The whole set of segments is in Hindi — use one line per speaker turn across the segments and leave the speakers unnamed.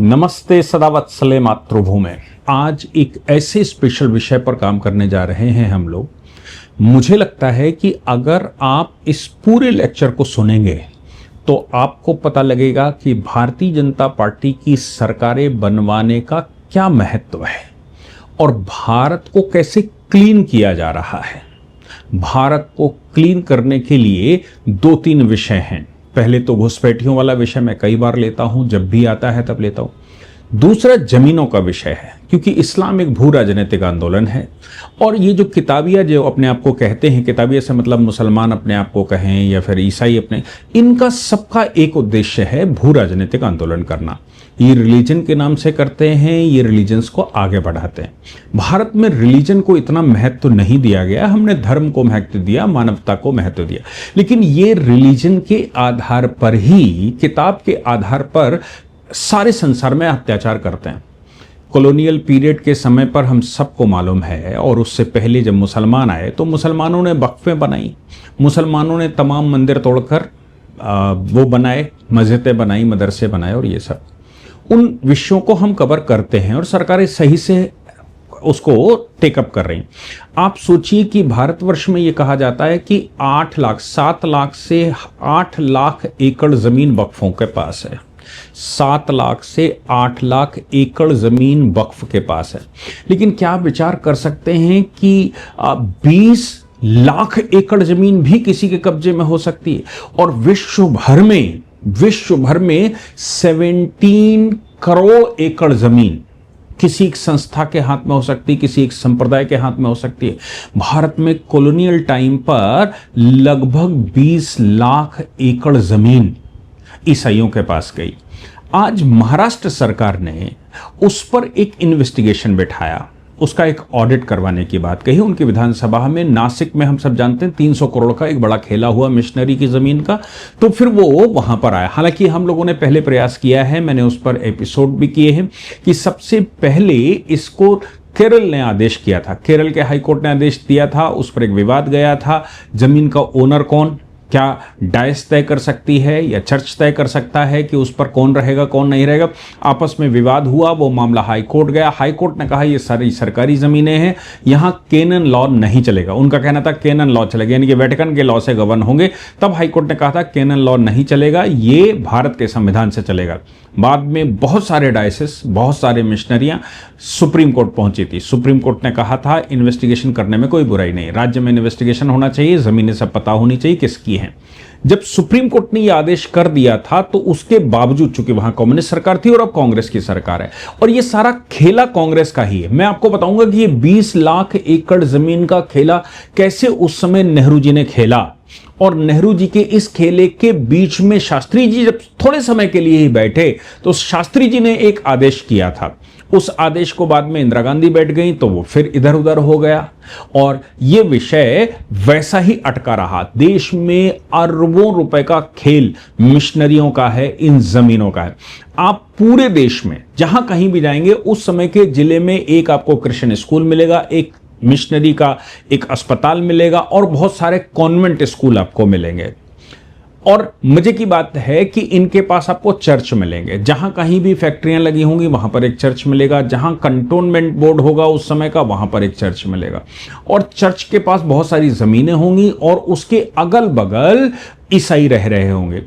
नमस्ते सदावत्सले मातृभूमि। आज एक ऐसे स्पेशल विषय पर काम करने जा रहे हैं हम लोग। मुझे लगता है कि अगर आप इस पूरे लेक्चर को सुनेंगे तो आपको पता लगेगा कि भारतीय जनता पार्टी की सरकारें बनवाने का क्या महत्व है और भारत को कैसे क्लीन किया जा रहा है। भारत को क्लीन करने के लिए दो तीन विषय हैं। पहले तो घुसपैठियों वाला विषय मैं कई बार लेता हूं, जब भी आता है तब लेता हूं। दूसरा जमीनों का विषय है, क्योंकि इस्लाम एक भू राजनीतिक आंदोलन है और ये जो किताबिया जो अपने आप को कहते हैं, किताबिया से मतलब मुसलमान अपने आप को कहें या फिर ईसाई अपने, इनका सबका एक उद्देश्य है भू राजनीतिक आंदोलन करना। ये रिलीजन के नाम से करते हैं, ये रिलीजन्स को आगे बढ़ाते हैं। भारत में रिलीजन को इतना महत्व नहीं दिया गया, हमने धर्म को महत्व दिया, मानवता को महत्व दिया। लेकिन ये रिलीजन के आधार पर ही, किताब के आधार पर सारे संसार में अत्याचार करते हैं। कॉलोनियल पीरियड के समय पर हम सबको मालूम है, और उससे पहले जब मुसलमान आए तो मुसलमानों ने वक्फें बनाई, मुसलमानों ने तमाम मंदिर तोड़कर वो बनाए, मस्जिदें बनाई, मदरसे बनाए, और ये सब उन विषयों को हम कवर करते हैं और सरकारें सही से उसको टेकअप कर रही हैं। आप सोचिए कि भारतवर्ष में ये कहा जाता है कि 7 लाख से 8 लाख एकड़ जमीन वक्फों के पास है। 7 लाख से 8 लाख एकड़ जमीन वक्फ के पास है। लेकिन क्या आप विचार कर सकते हैं कि 20 लाख एकड़ जमीन भी किसी के कब्जे में हो सकती है, और विश्व भर में 17 करोड़ एकड़ जमीन किसी एक संस्था के हाथ में हो सकती है, किसी एक संप्रदाय के हाथ में हो सकती है। भारत में कॉलोनियल टाइम पर लगभग 20 लाख एकड़ जमीन ईसाइयों के पास गई। आज महाराष्ट्र सरकार ने उस पर एक इन्वेस्टिगेशन बिठाया, उसका एक ऑडिट करवाने की बात कही उनकी विधानसभा में। नासिक में हम सब जानते हैं 300 करोड़ का एक बड़ा खेला हुआ मिशनरी की जमीन का, तो फिर वो वहां पर आया। हालांकि हम लोगों ने पहले प्रयास किया है, मैंने उस पर एपिसोड भी किए हैं, कि सबसे पहले इसको केरल ने आदेश किया था, केरल के हाईकोर्ट ने आदेश दिया था, उस पर एक विवाद गया था। जमीन का ओनर कौन, क्या डायस तय कर सकती है या चर्च तय कर सकता है कि उस पर कौन रहेगा कौन नहीं रहेगा। आपस में विवाद हुआ, वो मामला हाई कोर्ट गया। हाई कोर्ट ने कहा ये सारी सरकारी ज़मीनें हैं, यहाँ केनन लॉ नहीं चलेगा। उनका कहना था केनन लॉ चलेगा, यानी कि वेटिकन के लॉ से गवर्न होंगे। तब हाई कोर्ट ने कहा था केनन लॉ नहीं चलेगा, ये भारत के संविधान से चलेगा। बाद में बहुत सारे डायसिस, बहुत सारे मिशनरियां सुप्रीम कोर्ट पहुंची थी। सुप्रीम कोर्ट ने कहा था इन्वेस्टिगेशन करने में कोई बुराई नहीं, राज्य में इन्वेस्टिगेशन होना चाहिए, जमीनें सब पता होनी चाहिए किसकी हैं। जब सुप्रीम कोर्ट ने यह आदेश कर दिया था तो उसके बावजूद, चूंकि वहां कम्युनिस्ट सरकार थी और अब कांग्रेस की सरकार है, और यह सारा खेला कांग्रेस का ही है। मैं आपको बताऊंगा कि ये 20 लाख एकड़ जमीन का खेला कैसे उस समय नेहरू जी ने खेला, और नेहरू जी के इस खेले के बीच में शास्त्री जी जब थोड़े समय के लिए ही बैठे तो शास्त्री जी ने एक आदेश किया था। उस आदेश को बाद में इंदिरा गांधी बैठ गई तो वो फिर इधर उधर हो गया, और ये विषय वैसा ही अटका रहा। देश में अरबों रुपए का खेल मिशनरियों का है, इन जमीनों का है। आप पूरे देश में जहां कहीं भी जाएंगे, उस समय के जिले में एक आपको क्रिश्चियन स्कूल मिलेगा, एक मिशनरी का एक अस्पताल मिलेगा, और बहुत सारे कॉन्वेंट स्कूल आपको मिलेंगे। और मजे की बात है कि इनके पास आपको चर्च मिलेंगे। जहां कहीं भी फैक्ट्रियां लगी होंगी वहां पर एक चर्च मिलेगा, जहां कंटोनमेंट बोर्ड होगा उस समय का वहां पर एक चर्च मिलेगा, और चर्च के पास बहुत सारी जमीनें होंगी, और उसके अगल बगल ईसाई रह रहे होंगे।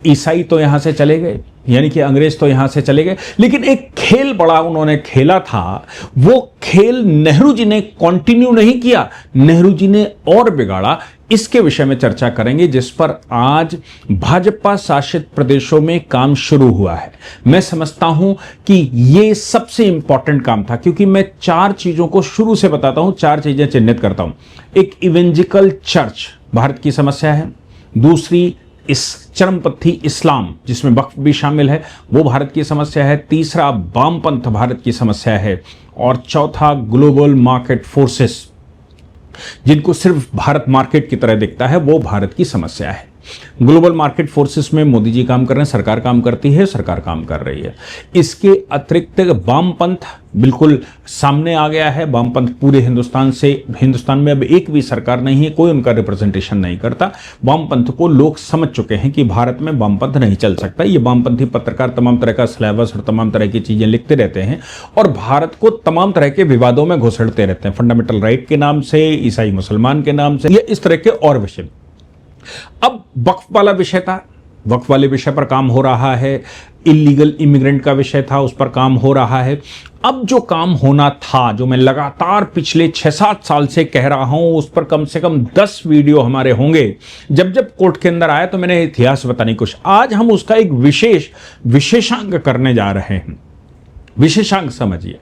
ईसाई तो यहां से चले गए, यानी कि अंग्रेज तो यहां से चले गए, लेकिन एक खेल बड़ा उन्होंने खेला था। वो खेल नेहरू जी ने कंटिन्यू नहीं किया, नेहरू जी ने और बिगाड़ा। इसके विषय में चर्चा करेंगे, जिस पर आज भाजपा शासित प्रदेशों में काम शुरू हुआ है। मैं समझता हूं कि यह सबसे इंपॉर्टेंट काम था, क्योंकि मैं 4 चीजों को शुरू से बताता हूं, 4 चीजें चिन्हित करता हूं। एक इवेंजिकल चर्च भारत की समस्या है, दूसरी इस चरमपंथी इस्लाम जिसमें वक्फ भी शामिल है वो भारत की समस्या है, तीसरा वामपंथ भारत की समस्या है, और चौथा ग्लोबल मार्केट फोर्सेस जिनको सिर्फ भारत मार्केट की तरह दिखता है, वो भारत की समस्या है। ग्लोबल मार्केट फोर्सेस में मोदी जी काम कर रहे हैं, सरकार काम करती है, सरकार काम कर रही है। इसके अतिरिक्त वामपंथ बिल्कुल सामने आ गया है। वामपंथ पूरे हिंदुस्तान में अब एक भी सरकार नहीं है, कोई उनका रिप्रेजेंटेशन नहीं करता। वामपंथ को लोग समझ चुके हैं कि भारत में वामपंथ नहीं चल सकता। ये वामपंथी पत्रकार तमाम तरह का सिलेबस और तमाम तरह की चीजें लिखते रहते हैं और भारत को तमाम तरह के विवादों में घुसड़ते रहते हैं, फंडामेंटल राइट के नाम से, ईसाई मुसलमान के नाम से, ये इस तरह के और विषय। अब वक्फ वाला विषय था, वक्फ वाले विषय पर काम हो रहा है। इलीगल इमिग्रेंट का विषय था, उस पर काम हो रहा है। अब जो काम होना था, जो मैं लगातार पिछले 6-7 साल से कह रहा हूं, उस पर कम से कम 10 वीडियो हमारे होंगे। जब जब कोर्ट के अंदर आया तो मैंने इतिहास बताने की कोशिश। आज हम उसका एक विशेषांक करने जा रहे हैं। विशेषांक समझिए।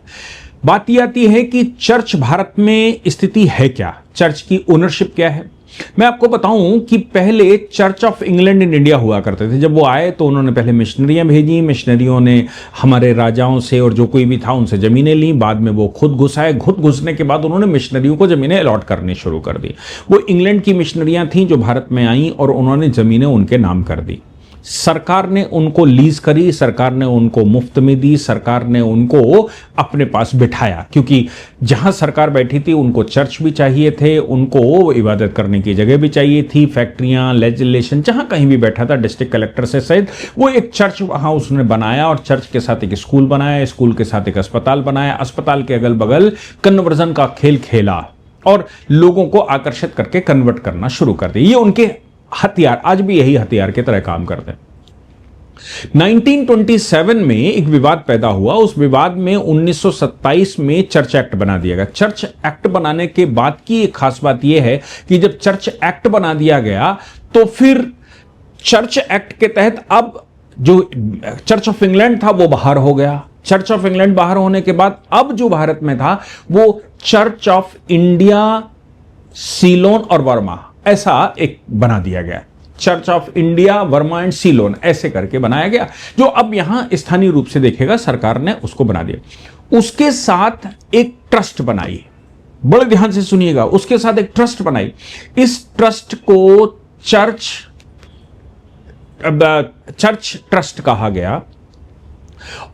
बात यह आती है कि चर्च भारत में स्थिति है क्या, चर्च की ओनरशिप क्या है। मैं आपको बताऊं कि पहले church of England in India हुआ करते थे। जब वो आए तो उन्होंने पहले मिशनरियां भेजी, मिशनरियों ने हमारे राजाओं से और जो कोई भी था उनसे जमीनें ली। बाद में वो खुद घुस आए, खुद घुसने के बाद उन्होंने मिशनरियों को जमीनें अलॉट करनी शुरू कर दी। वो इंग्लैंड की मिशनरियां थीं जो भारत में आई और उन्होंने जमीनें उनके नाम कर दी। सरकार ने उनको लीज करी, सरकार ने उनको मुफ्त में दी, सरकार ने उनको अपने पास बिठाया, क्योंकि जहां सरकार बैठी थी उनको चर्च भी चाहिए थे, उनको इबादत करने की जगह भी चाहिए थी, फैक्ट्रियां, लेजिस्लेशन, जहां कहीं भी बैठा था डिस्ट्रिक्ट कलेक्टर से सहित वो एक चर्च वहां उसने बनाया और चर्च के साथ एक स्कूल बनाया, स्कूल के साथ एक अस्पताल बनाया, अस्पताल के अगल बगल कन्वर्जन का खेल खेला और लोगों को आकर्षित करके कन्वर्ट करना शुरू कर दिया। ये उनके हथियार, आज भी यही हथियार की तरह काम करते हैं। 1927 में एक विवाद पैदा हुआ। उस विवाद में 1927 में चर्च एक्ट बना दिया गया। चर्च एक्ट बनाने के बाद की एक खास बात यह है कि जब चर्च एक्ट बना दिया गया तो फिर चर्च एक्ट के तहत अब जो चर्च ऑफ इंग्लैंड था वो बाहर हो गया। चर्च ऑफ इंग्लैंड बाहर होने के बाद अब जो भारत में था वो चर्च ऑफ इंडिया, सीलोन और वर्मा, ऐसा एक बना दिया गया। Church of India, Verma and Ceylon ऐसे करके बनाया गया, जो अब यहां स्थानीय रूप से देखेगा, सरकार ने उसको बना दिया। उसके साथ एक ट्रस्ट बनाई, बड़े ध्यान से सुनिएगा, उसके साथ एक ट्रस्ट बनाई। इस ट्रस्ट को चर्च ट्रस्ट कहा गया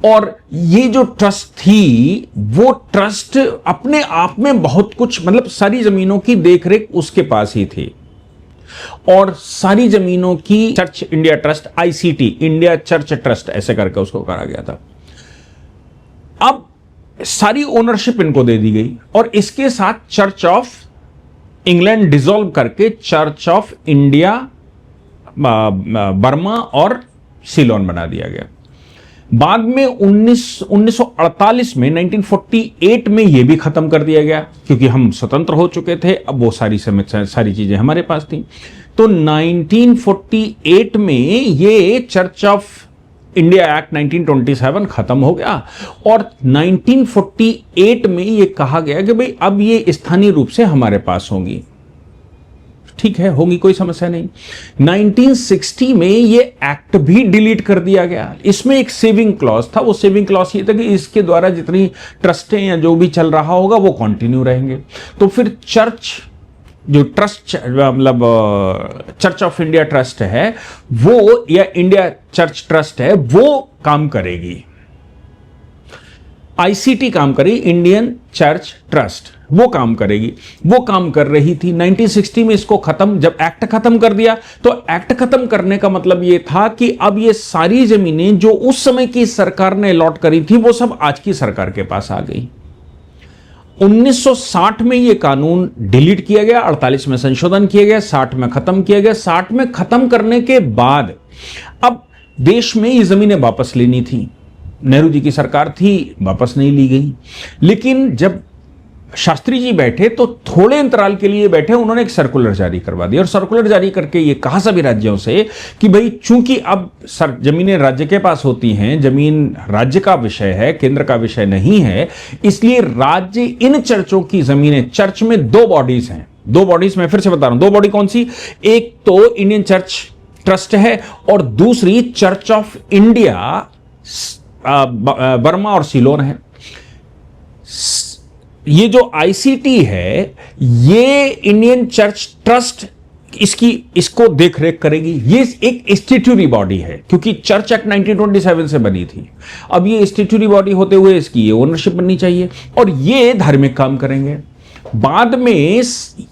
और ये जो ट्रस्ट थी वो ट्रस्ट अपने आप में बहुत कुछ, मतलब सारी जमीनों की देखरेख उसके पास ही थी और सारी जमीनों की church India trust, ICT, India church trust ऐसे करके उसको करा गया था। अब सारी ओनरशिप इनको दे दी गई और इसके साथ चर्च ऑफ इंग्लैंड डिसॉल्व करके चर्च ऑफ इंडिया, बर्मा और सीलोन बना दिया गया। बाद में 1948 में 1948 में यह भी खत्म कर दिया गया क्योंकि हम स्वतंत्र हो चुके थे। अब वो सारी चीजें हमारे पास थी। तो 1948 में ये चर्च ऑफ इंडिया एक्ट 1927 खत्म हो गया और 1948 में ये कहा गया कि भाई अब ये स्थानीय रूप से हमारे पास होंगी। ठीक है, होगी, कोई समस्या नहीं। 1960 में ये एक्ट भी डिलीट कर दिया गया। इसमें एक सेविंग क्लॉज था। वो सेविंग क्लॉज ये था कि इसके द्वारा जितनी ट्रस्टें या जो भी चल रहा होगा वो कंटिन्यू रहेंगे। तो फिर चर्च जो ट्रस्ट, मतलब चर्च ऑफ इंडिया ट्रस्ट है वो, या इंडिया चर्च ट्रस्ट है, वो काम करेगी। आईसीटी काम करेगी, इंडियन चर्च ट्रस्ट वो काम करेगी, वो काम कर रही थी। 1960 में इसको खत्म, जब एक्ट खत्म कर दिया तो एक्ट खत्म करने का मतलब ये था कि अब ये सारी जमीनें जो उस समय की सरकार ने अलॉट करी थी वो सब आज की सरकार के पास आ गई। 1960 में ये कानून डिलीट किया गया, 48 में संशोधन किया गया, 60 में खत्म किया गया। 60 में खत्म करने के बाद अब देश में ये जमीनें वापस लेनी थी। नेहरू जी की सरकार थी, वापस नहीं ली गई। लेकिन जब शास्त्री जी बैठे तो थोड़े अंतराल के लिए बैठे, उन्होंने एक सर्कुलर जारी करवा दिया और सर्कुलर जारी करके ये कहा सभी राज्यों से कि भाई चूंकि अब जमीनें राज्य के पास होती हैं, जमीन राज्य का विषय है, केंद्र का विषय नहीं है, इसलिए राज्य इन चर्चों की जमीनें, चर्च में 2 बॉडीज हैं, 2 बॉडीज मैं फिर से बता रहा हूं, 2 बॉडी कौन सी, एक तो इंडियन चर्च ट्रस्ट है और दूसरी चर्च ऑफ इंडिया, बर्मा और सीलोन है। ये जो आईसीटी है ये इंडियन चर्च ट्रस्ट इसको देख रेख करेगी। ये एक स्टैट्यूटरी बॉडी है, क्योंकि चर्च एक्ट 1927 से बनी थी। अब ये स्टैट्यूटरी बॉडी होते हुए इसकी ये ओनरशिप बननी चाहिए और ये धार्मिक काम करेंगे। बाद में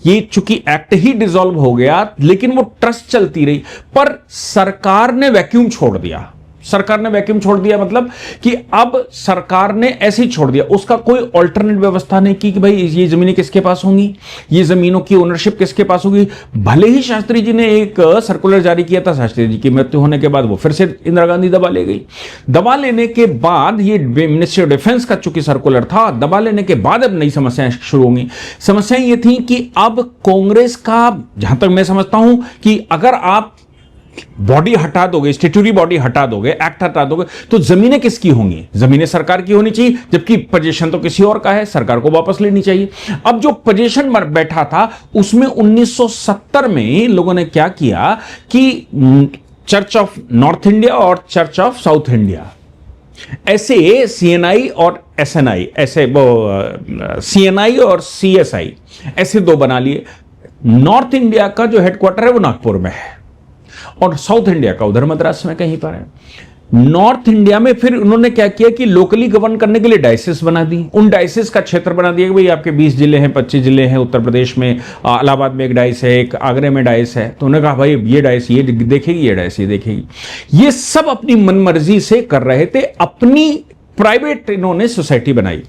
ये चूंकि एक्ट ही डिसॉल्व हो गया, लेकिन वो ट्रस्ट चलती रही, पर सरकार ने वैक्यूम छोड़ दिया। सरकार ने वैक्यूम छोड़ दिया मतलब कि अब सरकार ने ऐसे ही छोड़ दिया, उसका कोई ऑल्टरनेट व्यवस्था नहीं की कि भाई ये जमीनें किसके पास होंगी, ये जमीनों की ओनरशिप किसके पास होगी। भले ही शास्त्री जी ने एक सर्कुलर जारी किया था, शास्त्री जी की मृत्यु होने के बाद वो फिर से इंदिरा गांधी दबा ले गई। दबा लेने के बाद ये मिनिस्ट्री ऑफ डिफेंस का चूंकि सर्कुलर था, दबा लेने के बाद अब नई समस्याएं शुरू होंगी। समस्याएं ये थी कि अब कांग्रेस का, जहां तक मैं समझता हूं कि अगर आप बॉडी हटा दोगे, स्टैट्यूटरी बॉडी हटा दोगे, एक्ट हटा दोगे, तो जमीनें किसकी होंगी? जमीनें सरकार की होनी चाहिए, जबकि पोजीशन तो किसी और का है, सरकार को वापस लेनी चाहिए। अब जो पोजीशन बैठा था उसमें 1970 में लोगों ने क्या किया कि चर्च ऑफ नॉर्थ इंडिया और चर्च ऑफ साउथ इंडिया, ऐसे सीएनआई और एसएनआई, ऐसे वो सीएनआई और सीएसआई, ऐसे दो बना लिए। नॉर्थ इंडिया का जो हेडक्वार्टर है वो नागपुर में है और साउथ इंडिया का उधर मद्रास में कहीं पर है। नॉर्थ इंडिया में फिर उन्होंने क्या किया कि लोकली गवर्न करने के लिए डायसिस बना दी। उन डायसिस का क्षेत्र बना दिया कि भाई आपके 20 जिले हैं, 25 जिले हैं। उत्तर प्रदेश में इलाहाबाद में एक डाइस है, एक आगरे में डाइस है, तो उन्होंने कहा भाई ये डाइस ये देखेगी, ये डाइस ये देखेगी। ये सब अपनी मनमर्जी से कर रहे थे, अपनी प्राइवेट इन्होंने सोसाइटी बनाई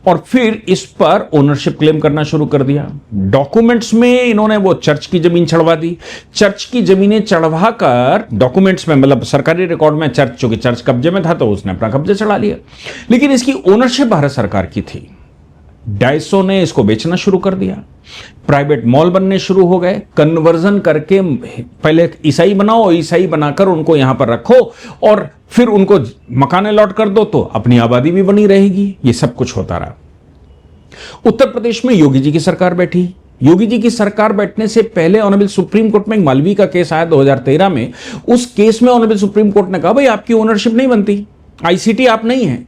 और फिर इस पर ओनरशिप क्लेम करना शुरू कर दिया। डॉक्यूमेंट्स में इन्होंने वो चर्च की जमीन चढ़वा दी। चर्च की जमीनें चढ़वा कर डॉक्यूमेंट्स में, मतलब सरकारी रिकॉर्ड में चर्च, चूंकि चर्च कब्जे में था तो उसने अपना कब्जा चढ़ा लिया, लेकिन इसकी ओनरशिप भारत सरकार की थी। डाइसो ने इसको बेचना शुरू कर दिया, प्राइवेट मॉल बनने शुरू हो गए, कन्वर्जन करके पहले ईसाई बनाओ, ईसाई बनाकर उनको यहां पर रखो और फिर उनको मकाने लौट कर दो तो अपनी आबादी भी बनी रहेगी। ये सब कुछ होता रहा। उत्तर प्रदेश में योगी जी की सरकार बैठी। योगी जी की सरकार बैठने से पहले ऑनरेबल सुप्रीम कोर्ट में एक मालवी का केस आया 2013 में। उस केस में ऑनरेबल सुप्रीम कोर्ट ने कहा भाई आपकी ओनरशिप नहीं बनती, आईसीटी आप नहीं है,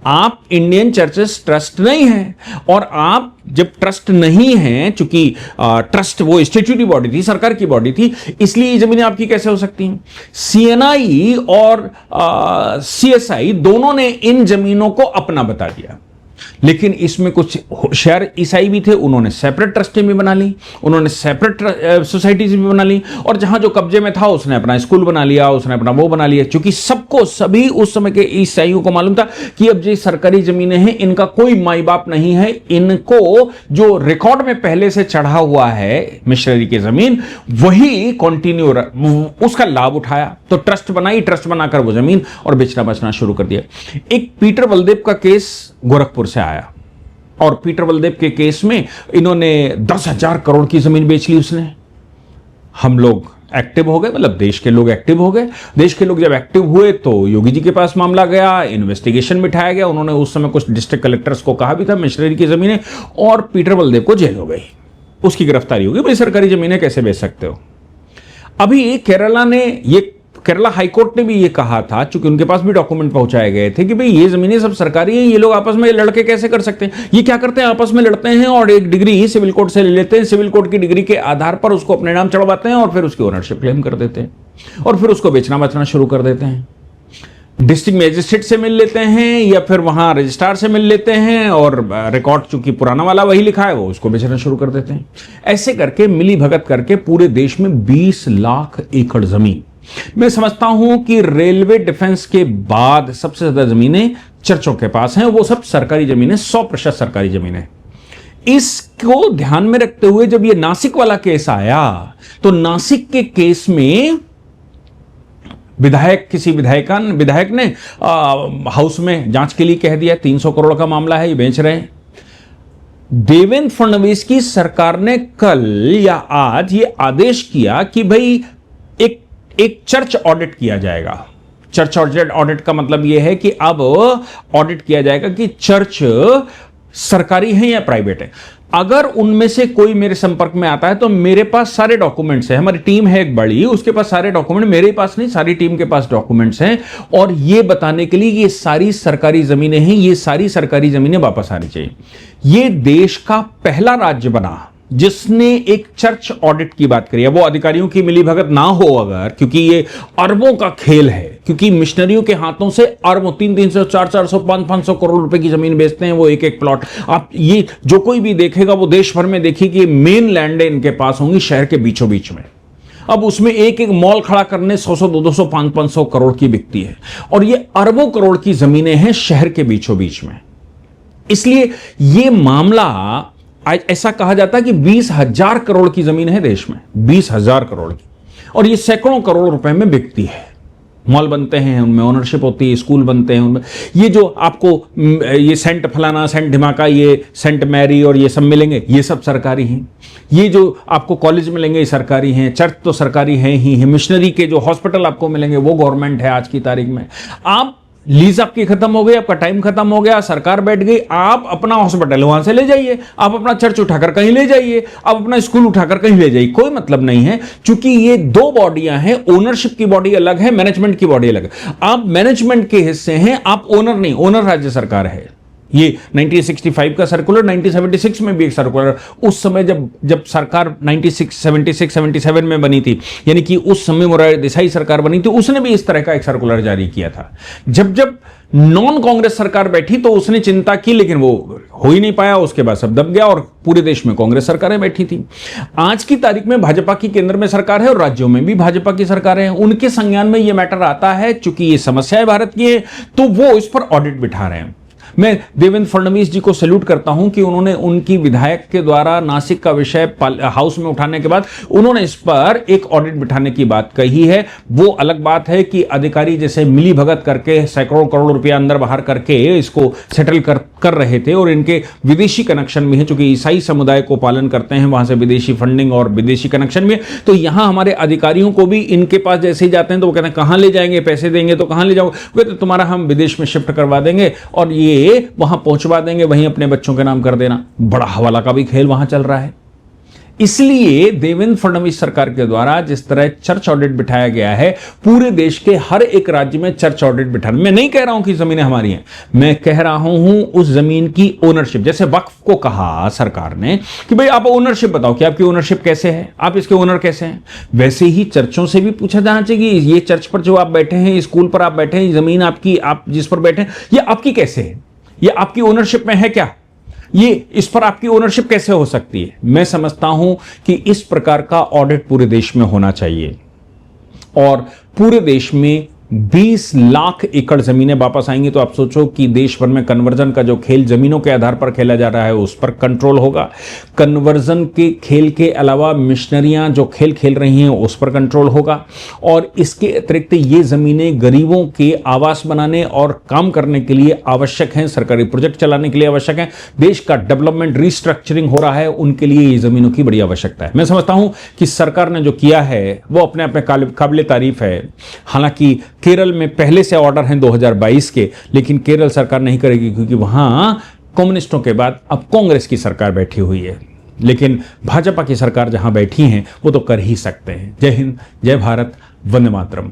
आप इंडियन चर्चेस ट्रस्ट नहीं है, और आप जब ट्रस्ट नहीं है, चूंकि ट्रस्ट वो स्टैट्यूटरी बॉडी थी, सरकार की बॉडी थी, इसलिए ये जमीनें आपकी कैसे हो सकती हैं। सीएनआई और सीएसआई दोनों ने इन जमीनों को अपना बता दिया, लेकिन इसमें कुछ होशियार ईसाई भी थे, उन्होंने सेपरेट ट्रस्टें भी बना ली, उन्होंने सेपरेट सोसाइटीज भी बना ली, और जहां जो कब्जे में था उसने अपना स्कूल बना लिया, उसने अपना वो बना लिया। क्योंकि सबको, सभी उस समय के ईसाइयों को मालूम था कि अब जो सरकारी जमीनें हैं इनका कोई माई बाप नहीं है, इनको जो रिकॉर्ड में पहले से चढ़ा हुआ है मिशनरी की जमीन वही कंटिन्यू, उसका लाभ उठाया। तो ट्रस्ट बनाई, ट्रस्ट बनाकर वो जमीन और बेचना बचना शुरू कर दिया। एक पीटर बलदेव का केस गोरखपुर से आया और पीटर बलदेव के केस में इन्होंने 10,000 करोड़ की जमीन बेच ली उसने। हम लोग एक्टिव हो गए, मतलब देश के लोग एक्टिव हो गए। देश के लोग जब एक्टिव हुए तो योगी जी के पास मामला गया, इन्वेस्टिगेशन बिठाया गया। उन्होंने उस समय कुछ डिस्ट्रिक्ट कलेक्टर्स को कहा भी था मिशनरी की जमीनें, और पीटर बलदेव को जेल हो गई, उसकी गिरफ्तारी होगी। भाई सरकारी जमीनें कैसे बेच सकते हो। अभी केरला हाईकोर्ट ने भी ये कहा था, चूंकि उनके पास भी डॉक्यूमेंट पहुंचाए गए थे कि भाई ये जमीनें सब सरकारी हैं, ये लोग आपस में लड़के कैसे कर सकते हैं। ये क्या करते हैं, आपस में लड़ते हैं और एक डिग्री सिविल कोर्ट से ले लेते हैं, सिविल कोर्ट की डिग्री के आधार पर उसको अपने नाम चढ़वाते हैं और फिर उसकी ओनरशिप क्लेम कर देते हैं और फिर उसको बेचना बचना शुरू कर देते हैं। डिस्ट्रिक्ट मैजिस्ट्रेट से मिल लेते हैं या फिर वहां रजिस्ट्रार से मिल लेते हैं और रिकॉर्ड चूंकि पुराना वाला वही लिखा है वो उसको बेचना शुरू कर देते हैं। ऐसे करके मिली भगत करके पूरे देश में 20 लाख एकड़ जमीन, मैं समझता हूं कि रेलवे डिफेंस के बाद सबसे ज्यादा जमीनें चर्चों के पास हैं। वो सब सरकारी जमीनें, 100% सरकारी जमीनें। इसको ध्यान में रखते हुए जब ये नासिक वाला केस आया तो नासिक के केस में किसी विधायक ने हाउस में जांच के लिए कह दिया, 300 करोड़ का मामला है, ये बेच रहे हैं। देवेंद्र फडणवीस की सरकार ने कल या आज ये आदेश किया कि भाई एक चर्च ऑडिट किया जाएगा। चर्च ऑडिट का मतलब यह है कि अब ऑडिट किया जाएगा कि चर्च सरकारी है या प्राइवेट है। अगर उनमें से कोई मेरे संपर्क में आता है तो मेरे पास सारे डॉक्यूमेंट्स हैं, हमारी टीम है एक बड़ी, उसके पास सारे डॉक्यूमेंट, मेरे पास नहीं, सारी टीम के पास डॉक्यूमेंट्स हैं, और ये बताने के लिए ये सारी सरकारी जमीनें हैं, ये सारी सरकारी जमीनें वापस आनी चाहिए। ये देश का पहला राज्य बना जिसने एक चर्च ऑडिट की बात करी है। वो अधिकारियों की मिलीभगत ना हो अगर, क्योंकि ये अरबों का खेल है, क्योंकि मिशनरियों के हाथों से अरबों 300 400 500 करोड़ रुपए की जमीन बेचते हैं वो एक एक प्लॉट। आप ये जो कोई भी देखेगा वो देश भर में देखिए कि मेन लैंड है इनके पास होंगी शहर के बीचों बीच में। अब उसमें एक एक मॉल खड़ा करने 100 200 500 करोड़ की बिकती है, और ये अरबों करोड़ की जमीनें हैं शहर के बीचों बीच में। इसलिए ये मामला आज ऐसा कहा जाता है कि 20,000 करोड़ की जमीन है देश में, 20,000 करोड़ की, और ये सैकड़ों करोड़ रुपए में बिकती है। मॉल बनते हैं, उनमें ओनरशिप होती है, स्कूल बनते हैं उनमें। ये जो आपको ये सेंट फलाना, सेंट धमाका, ये सेंट मैरी और ये सब मिलेंगे, ये सब सरकारी हैं। ये जो आपको कॉलेज मिलेंगे ये सरकारी हैं, चर्च तो सरकारी हैं ही है, मिशनरी के जो हॉस्पिटल आपको मिलेंगे वो गवर्नमेंट है आज की तारीख में। आप लीज आपकी खत्म हो गई, आपका टाइम खत्म हो गया, सरकार बैठ गई, आप अपना हॉस्पिटल वहां से ले जाइए, आप अपना चर्च उठाकर कहीं ले जाइए, आप अपना स्कूल उठाकर कहीं ले जाइए, कोई मतलब नहीं है। क्योंकि ये दो बॉडियां हैं, ओनरशिप की बॉडी अलग है, मैनेजमेंट की बॉडी अलग है। आप मैनेजमेंट के हिस्से हैं, आप ओनर नहीं, ओनर राज्य सरकार है। ये 1965 का सर्कुलर, 1976 में भी एक सर्कुलर, उस समय जब सरकार 76 में बनी थी, यानी कि उस समय मोरारजी देसाई सरकार बनी थी, उसने भी इस तरह का एक सर्कुलर जारी किया था। जब नॉन कांग्रेस सरकार बैठी तो उसने चिंता की, लेकिन वो हो ही नहीं पाया, उसके बाद सब दब गया और पूरे देश में कांग्रेस सरकारें बैठी थी। आज की तारीख में भाजपा की केंद्र में सरकार है और राज्यों में भी भाजपा की सरकारें हैं। उनके संज्ञान में यह मैटर आता है, चूंकि ये समस्याएं भारत की है, तो वो इस पर ऑडिट बिठा रहे हैं। मैं देवेंद्र फडणवीस जी को सैल्यूट करता हूं कि उन्होंने उनकी विधायक के द्वारा नासिक का विषय हाउस में उठाने के बाद उन्होंने इस पर एक ऑडिट बिठाने की बात कही है। वो अलग बात है कि अधिकारी जैसे मिली भगत करके सैकड़ों करोड़ रुपया अंदर बाहर करके इसको सेटल कर रहे थे, और इनके विदेशी कनेक्शन भी है, चूंकि ईसाई समुदाय को पालन करते हैं, वहां से विदेशी फंडिंग और विदेशी कनेक्शन भी है। तो यहां हमारे अधिकारियों को भी इनके पास जैसे ही जाते हैं तो वो कहते हैं कहां ले जाएंगे, पैसे देंगे तो कहां ले जाओगे, तो तुम्हारा हम विदेश में शिफ्ट करवा देंगे और ये वहां पहुंचवा देंगे, वहीं अपने बच्चों के नाम कर देना। बड़ा हवाला का भी खेल वहां चल रहा है। इसलिए देवेंद्र फडणवीस सरकार के द्वारा जिस तरह चर्च ऑडिट बिठाया गया है, पूरे देश के हर एक राज्य में चर्च ऑडिट बिठाना। मैं नहीं कह रहा हूं कि जमीनें हमारी हैं, मैं कह रहा हूं उस जमीन की ओनरशिप। जैसे वक्फ को कहा सरकार ने कि भाई आप ओनरशिप बताओ कि आपकी ओनरशिप कैसे है, आप इसके ओनर कैसे हैं, वैसे ही चर्चों से भी पूछा जाना चाहिए कि ये चर्च पर जो आप बैठे हैं, स्कूल पर आप बैठे हैं, जमीन आपकी, आप जिस पर बैठे हैं, ये आपकी कैसे है, ये आपकी ओनरशिप में है क्या, ये इस पर आपकी ओनरशिप कैसे हो सकती है। मैं समझता हूं कि इस प्रकार का ऑडिट पूरे देश में होना चाहिए और पूरे देश में 20 लाख एकड़ जमीनें वापस आएंगी। तो आप सोचो कि देश भर में कन्वर्जन का जो खेल जमीनों के आधार पर खेला जा रहा है उस पर कंट्रोल होगा। कन्वर्जन के खेल के अलावा मिशनरियां जो खेल खेल रही हैं उस पर कंट्रोल होगा। और इसके अतिरिक्त ये जमीनें गरीबों के आवास बनाने और काम करने के लिए आवश्यक हैं, सरकारी प्रोजेक्ट चलाने के लिए आवश्यक हैं, देश का डेवलपमेंट रिस्ट्रक्चरिंग हो रहा है, उनके लिए ये जमीनों की बड़ी आवश्यकता है। मैं समझता हूं कि सरकार ने जो किया है वो अपने आप में काबिल तारीफ है। हालांकि केरल में पहले से ऑर्डर हैं 2022 के, लेकिन केरल सरकार नहीं करेगी क्योंकि वहां कम्युनिस्टों के बाद अब कांग्रेस की सरकार बैठी हुई है। लेकिन भाजपा की सरकार जहां बैठी है वो तो कर ही सकते हैं। जय हिंद, जय भारत, वंदे मातरम।